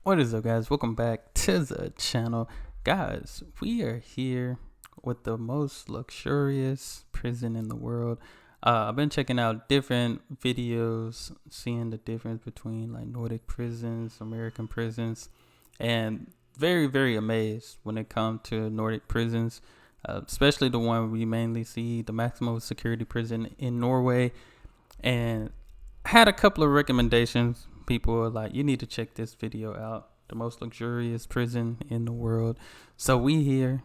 What is up, guys? Welcome back to the channel. Guys, we are here with the most luxurious prison in the world. I've been checking out different videos, seeing the difference between like Nordic prisons, American prisons, and very amazed when it comes to Nordic prisons, especially the one we mainly see, the maximum security prison in Norway. And had a couple of recommendations. People are like, you need to check this video out, the most luxurious prison in the world. So we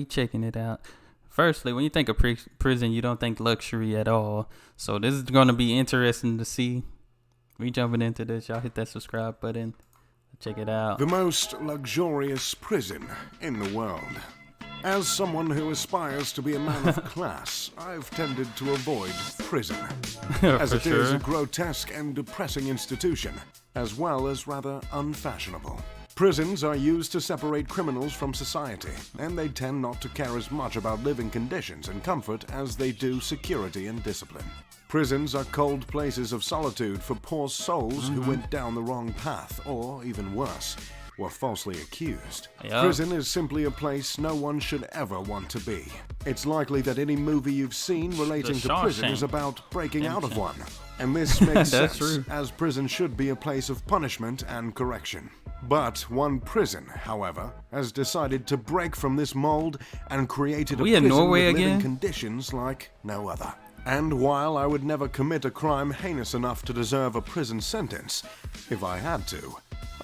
checking it out. Firstly, when you think of prison, you don't think luxury at all. So this is going to be interesting to see. We jumping into this. Y'all hit that subscribe button. Check it out. The most luxurious prison in the world. As someone who aspires to be a man of class, I've tended to avoid prison, as it is a grotesque and depressing institution, as well as rather unfashionable. Prisons are used to separate criminals from society, and they tend not to care as much about living conditions and comfort as they do security and discipline. Prisons are cold places of solitude for poor souls who went down the wrong path, or even worse, were falsely accused. Yep. Prison is simply a place no one should ever want to be. It's likely that any movie you've seen relating to prison is about breaking out of one. And this makes sense, true. as prison should be a place of punishment and correction. But one prison, however, has decided to break from this mold and created a prison Norway with again? living conditions like no other. And while I would never commit a crime heinous enough to deserve a prison sentence, if I had to,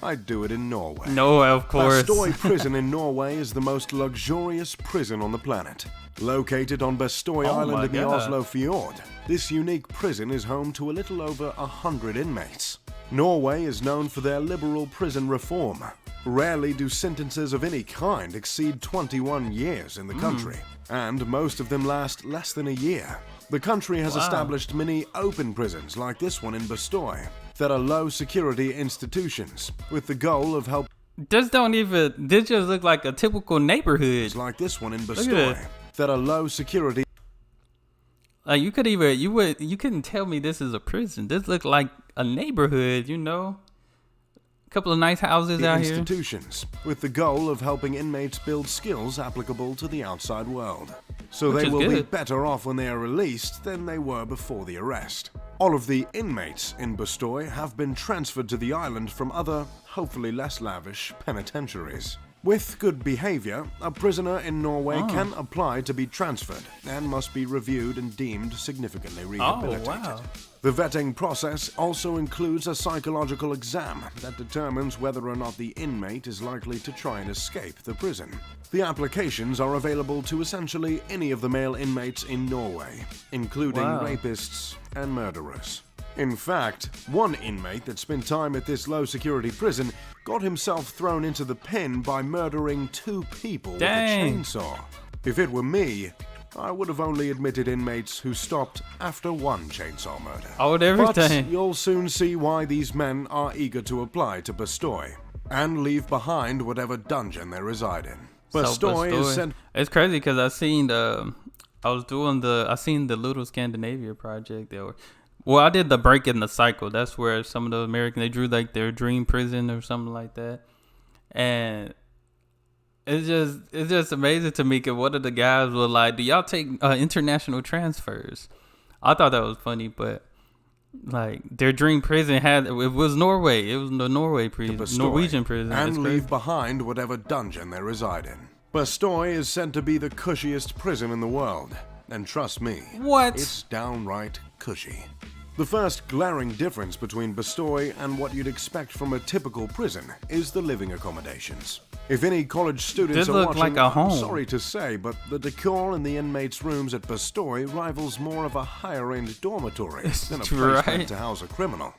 I'd do it in Norway. No, of course. Bastoy Prison in Norway is the most luxurious prison on the planet. Located on Bastoy Island in the Oslo Fjord, this unique prison is home to a little over 100 inmates. Norway is known for their liberal prison reform. Rarely do sentences of any kind exceed 21 years in the country, and most of them last less than a year. The country has established many open prisons like this one in Bastoy that are low security institutions with the goal of helping. This just look like a typical neighborhood. Like this one in Bastoy that are low security. You couldn't tell me this is a prison. This looked like a neighborhood, you know. Couple of nice houses out here. Institutions with the goal of helping inmates build skills applicable to the outside world. So Which they is will be good. better off when they are released than they were before the arrest. All of the inmates in Bastoy have been transferred to the island from other, hopefully less lavish, penitentiaries. With good behavior, a prisoner in Norway can apply to be transferred and must be reviewed and deemed significantly rehabilitated. The vetting process also includes a psychological exam that determines whether or not the inmate is likely to try and escape the prison. The applications are available to essentially any of the male inmates in Norway, including rapists and murderers. In fact, one inmate that spent time at this low-security prison got himself thrown into the pen by murdering 2 people with a chainsaw. If it were me, I would have only admitted inmates who stopped after 1 chainsaw murder. But you'll soon see why these men are eager to apply to Bastoy and leave behind whatever dungeon they reside in. Bastoy is sent. It's crazy because I seen the Little Scandinavia project. I did the Break in the Cycle. That's where some of the Americans, they drew like their dream prison or something like that. And it's just amazing to me because one of the guys was like, do y'all take international transfers? I thought that was funny, but like their dream prison it was Norway. It was the Norway prison, Norwegian prison. And leave behind whatever dungeon they reside in. Bastoy is said to be the cushiest prison in the world. And trust me, it's downright cushy. The first glaring difference between Bastoy and what you'd expect from a typical prison is the living accommodations. If any college students are watching, like a home. I'm sorry to say, but the decor in the inmates' rooms at Bastoy rivals more of a higher-end dormitory than a place meant to house a criminal.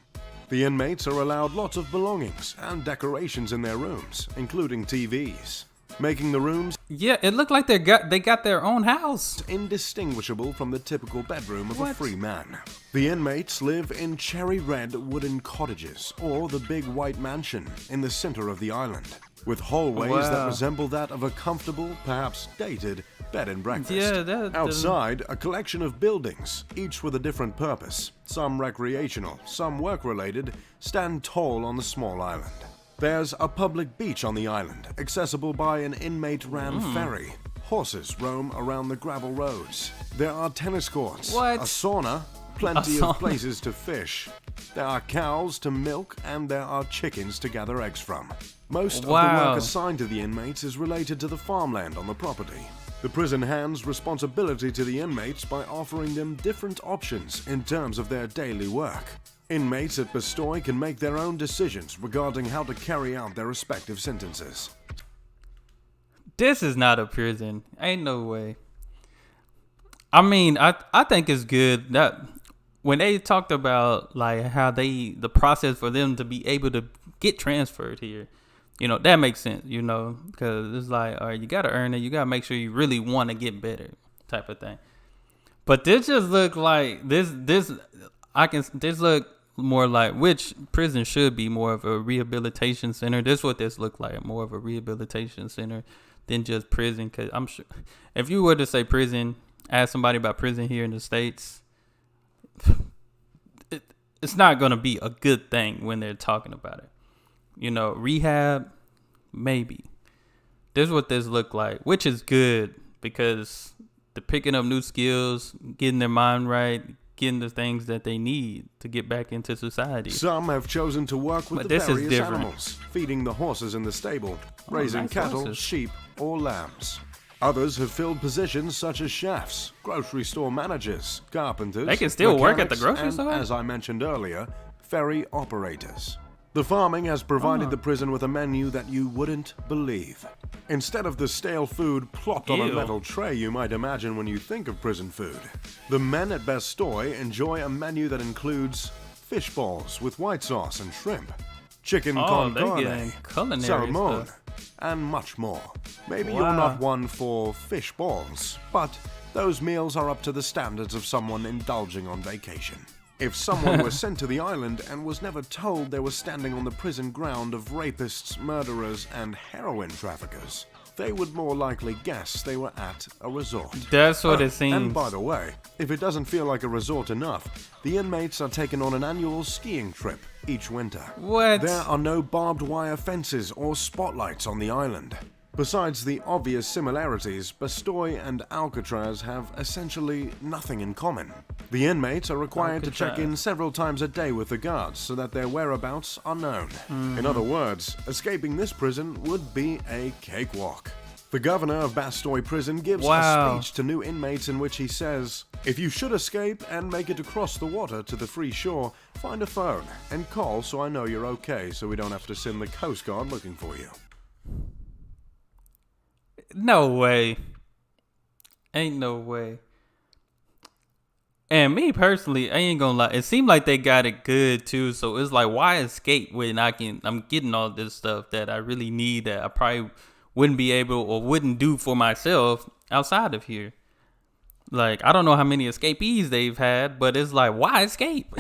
The inmates are allowed lots of belongings and decorations in their rooms, including TVs, making the rooms it looked like they got their own house, indistinguishable from the typical bedroom of a free man. The inmates live in cherry red wooden cottages or the big white mansion in the center of the island, with hallways that resemble that of a comfortable, perhaps dated, bed and breakfast. Outside, a collection of buildings, each with a different purpose, some recreational, some work-related, stand tall on the small island. There's a public beach on the island, accessible by an inmate-ran ferry. Horses roam around the gravel roads. There are tennis courts, What? a sauna, plenty of places to fish. There are cows to milk, and there are chickens to gather eggs from. Most of the work assigned to the inmates is related to the farmland on the property. The prison hands responsibility to the inmates by offering them different options in terms of their daily work. Inmates at Bastoy can make their own decisions regarding how to carry out their respective sentences. This is not a prison. Ain't no way. I mean, I think it's good that when they talked about like how the process for them to be able to get transferred here, you know, that makes sense, you know, because it's like, all right, you got to earn it. You got to make sure you really want to get better type of thing. But this just look like this look more like, which prison should be more of a rehabilitation center. This is what this look like, more of a rehabilitation center than just prison. Because I'm sure if you were to say prison, ask somebody about prison here in the States, it's not going to be a good thing when they're talking about it. You know, rehab, maybe. This is what this look like, which is good because they're picking up new skills, getting their mind right, getting the things that they need to get back into society. Some have chosen to work with the various animals, feeding the horses in the stable, raising cattle, sheep, or lambs. Others have filled positions such as chefs, grocery store managers, carpenters, they can still work at the grocery and, store, as I mentioned earlier, ferry operators. The farming has provided the prison with a menu that you wouldn't believe. Instead of the stale food plopped on a metal tray you might imagine when you think of prison food, the men at Bastoy enjoy a menu that includes fish balls with white sauce and shrimp, chicken con carne, salmon, and much more. Maybe you're not one for fish balls, but those meals are up to the standards of someone indulging on vacation. If someone were sent to the island and was never told they were standing on the prison ground of rapists, murderers, and heroin traffickers, they would more likely guess they were at a resort. That's what it seems. And by the way, if it doesn't feel like a resort enough, the inmates are taken on an annual skiing trip each winter. What? There are no barbed wire fences or spotlights on the island. Besides the obvious similarities, Bastoy and Alcatraz have essentially nothing in common. The inmates are required to check in several times a day with the guards so that their whereabouts are known. In other words, escaping this prison would be a cakewalk. The governor of Bastoy Prison gives a speech to new inmates in which he says, "If you should escape and make it across the water to the free shore, find a phone and call so I know you're okay so we don't have to send the Coast Guard looking for you." No way. Ain't no way. And me personally, I ain't gonna lie, it seemed like they got it good too. So it's like, why escape when I'm getting all this stuff that I really need that I probably wouldn't be able or wouldn't do for myself outside of here. Like, I don't know how many escapees they've had, but it's like, why escape?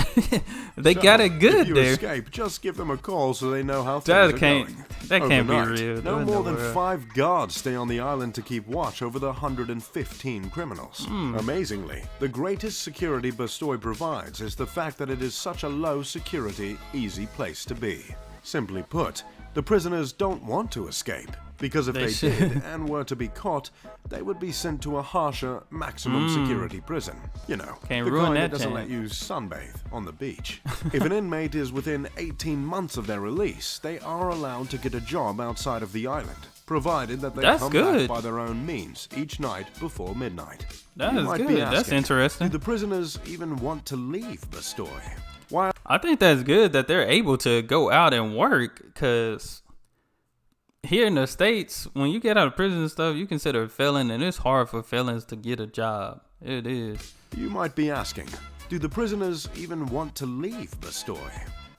They got it good if you there. Escape, just give them a call so they know how things are going. That can't be real. No more than 5 guards stay on the island to keep watch over the 115 criminals. Amazingly, the greatest security Bastoy provides is the fact that it is such a low security, easy place to be. Simply put, the prisoners don't want to escape, because if they did and were to be caught, they would be sent to a harsher, maximum security prison. You know, the kind that doesn't let you sunbathe on the beach. If an inmate is within 18 months of their release, they are allowed to get a job outside of the island, provided that they come back by their own means each night before midnight. That is good. That's interesting. Do the prisoners even want to leave Bastoy? I think that's good that they're able to go out and work, because here in the States, when you get out of prison and stuff, you consider a felon, and it's hard for felons to get a job. It is. You might be asking, do the prisoners even want to leave Bastoy?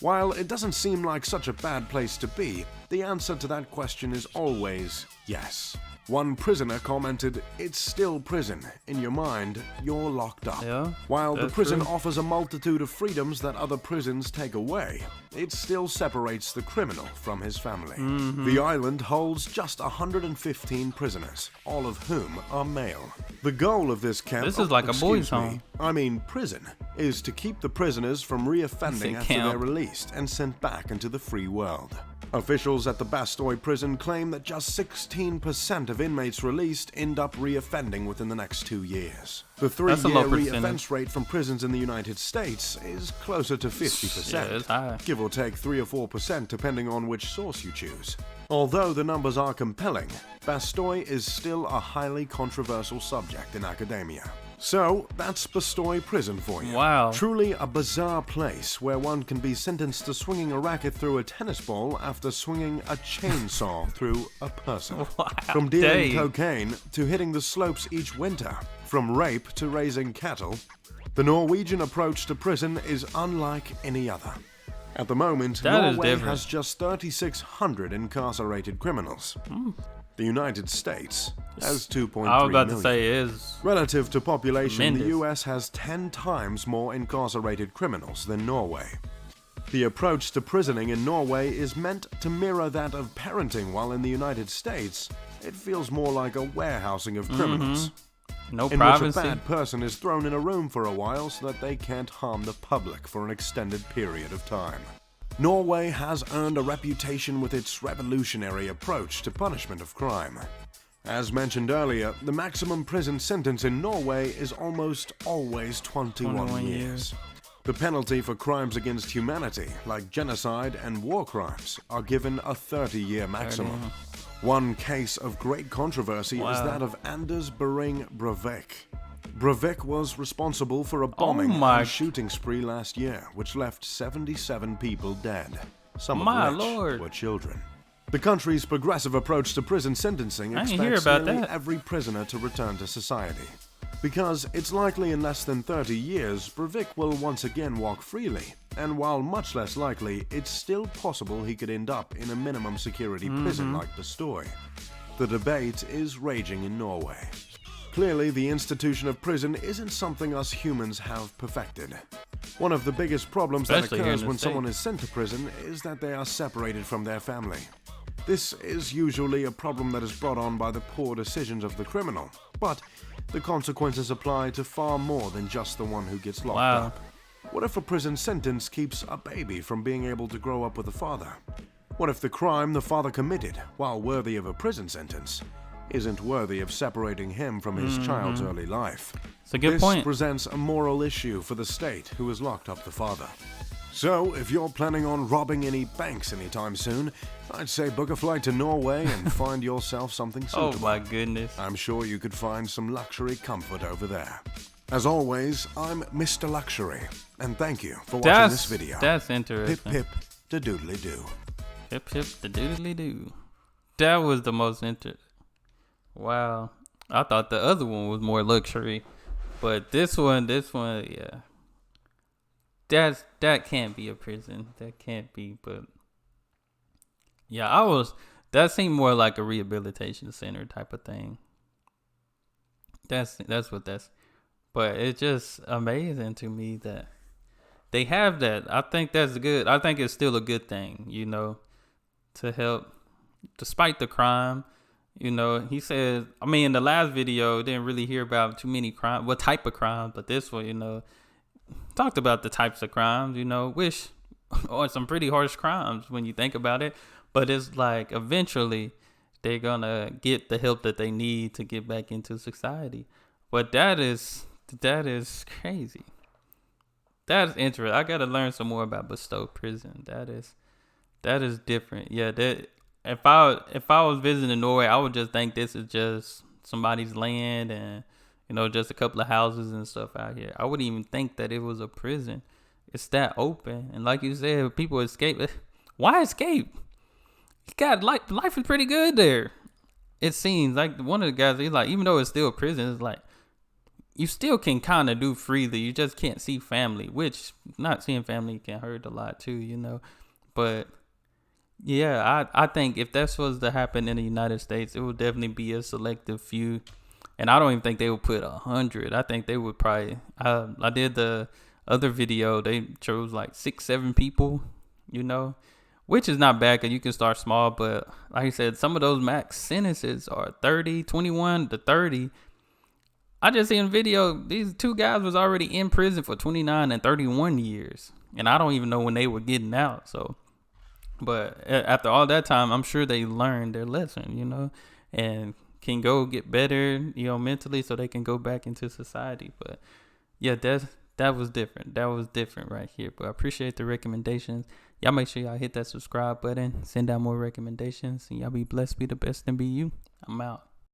While it doesn't seem like such a bad place to be, the answer to that question is always yes. One prisoner commented, "It's still prison. In your mind, you're locked up." Yeah, while the prison offers a multitude of freedoms that other prisons take away, it still separates the criminal from his family. The island holds just 115 prisoners, all of whom are male. The goal of this camp, this is like a boys' home. Prison, is to keep the prisoners from reoffending after they're released and sent back into the free world. Officials at the Bastoy prison claim that just 16% of inmates released end up reoffending within the next 2 years. The 3-year reoffense rate from prisons in the United States is closer to 50%, yeah, it's high. give or take 3 or 4% depending on which source you choose. Although the numbers are compelling, Bastoy is still a highly controversial subject in academia. So, that's Bastoy Prison for you. Wow. Truly a bizarre place where one can be sentenced to swinging a racket through a tennis ball after swinging a chainsaw through a person. Wow. From dealing cocaine to hitting the slopes each winter, from rape to raising cattle, the Norwegian approach to prison is unlike any other. At the moment, Norway has just 3,600 incarcerated criminals. The United States has 2.3 million. I was about to say is relative to population, tremendous. The US has 10 times more incarcerated criminals than Norway. The approach to prisoning in Norway is meant to mirror that of parenting, while in the United States, it feels more like a warehousing of criminals. No in privacy. which a bad person is thrown in a room for a while so that they can't harm the public for an extended period of time. Norway has earned a reputation with its revolutionary approach to punishment of crime. As mentioned earlier, the maximum prison sentence in Norway is almost always 21 years. The penalty for crimes against humanity, like genocide and war crimes, are given a 30-year maximum. One case of great controversy is that of Anders Behring Breivik. Breivik was responsible for a bombing and shooting spree last year, which left 77 people dead, some of which were children. The country's progressive approach to prison sentencing expects nearly every prisoner to return to society. Because it's likely in less than 30 years, Breivik will once again walk freely, and while much less likely, it's still possible he could end up in a minimum security prison like Bastoy. The debate is raging in Norway. Clearly, the institution of prison isn't something us humans have perfected. One of the biggest problems that occurs when someone is sent to prison is that they are separated from their family. This is usually a problem that is brought on by the poor decisions of the criminal, but the consequences apply to far more than just the one who gets locked up. What if a prison sentence keeps a baby from being able to grow up with a father? What if the crime the father committed, while worthy of a prison sentence, isn't worthy of separating him from his child's early life? It's a good point. This presents a moral issue for the state who has locked up the father. So, if you're planning on robbing any banks anytime soon, I'd say book a flight to Norway and find yourself something suitable. Oh my goodness. I'm sure you could find some luxury comfort over there. As always, I'm Mr. Luxury, and thank you for watching this video. That's interesting. Pip pip da doodly doo. Pip pip da doodly doo. That was the most Wow. I thought the other one was more luxury, but this one, yeah. That can't be a prison. That can't be, but yeah, that seemed more like a rehabilitation center type of thing. That's what that's, but it's just amazing to me that they have that. I think that's good. I think it's still a good thing, to help despite the crime. He said, in the last video, didn't really hear about too many crimes, what type of crime, but this one, talked about the types of crimes, which are some pretty harsh crimes when you think about it. But it's like eventually they're gonna get the help that they need to get back into society. But that is crazy. That's interesting. I gotta learn some more about Bastoy Prison. That is different. Yeah, that if I was visiting Norway, I would just think this is just somebody's land and just a couple of houses and stuff out here. I wouldn't even think that it was a prison. It's that open. And like you said, people escape. Why escape? Life is pretty good there. It seems like one of the guys, he's like, even though it's still a prison, it's like, you still can kind of do freely. You just can't see family, which not seeing family can hurt a lot too, But yeah, I think if that's was to happen in the United States, it would definitely be a selective few. And I don't even think they would put 100. I think they would probably, I did the other video, they chose like 6-7 people, which is not bad because you can start small. But like I said, some of those max sentences are 21 to 30. I just seen a video, these two guys was already in prison for 29 and 31 years. And I don't even know when they were getting out. So But after all that time, I'm sure they learned their lesson, and can go get better, mentally, so they can go back into society. But yeah, that was different. That was different right here. But I appreciate the recommendations. Y'all make sure y'all hit that subscribe button. Send out more recommendations. And y'all be blessed, be the best, and be you. I'm out.